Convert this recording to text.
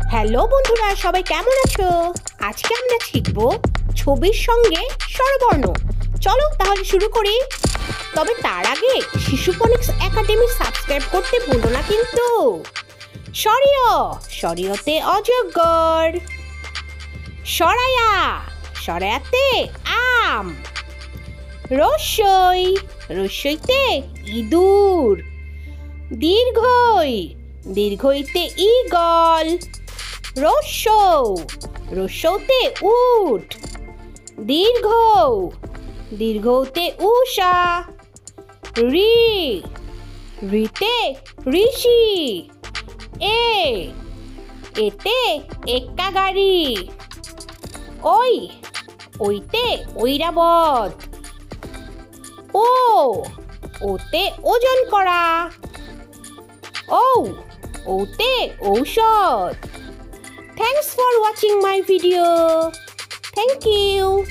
Hello বন্ধুরা, সবাই কেমন আছো? আজকে আমরা শিখব ছবির সঙ্গে স্বরবর্ণ। চলো তাহলে শুরু করি। তবে তার আগে শিশু ফোনিক্স একাডেমি সাবস্ক্রাইব করতে ভুলো না কিন্তু। সরিয়, সরিয়তে অজগর। সরায়া, সরায়াতে আম। রস্যই, রস্যইতে ইঁদুর। দীর্ঘই, দীর্ঘইতে ঈগল। রস্যৌ, রস্যৌতে উট। দীর্ঘ, দীর্ঘতে উষা। ঋ, ঋতে ঋষি। এতে এক্কা গাড়ি। ওই, ওইতে ঐরাবত। ও, ওতে ওজন করা। ঔ, ওতে ঔষধ। Thanks for watching my video. Thank you.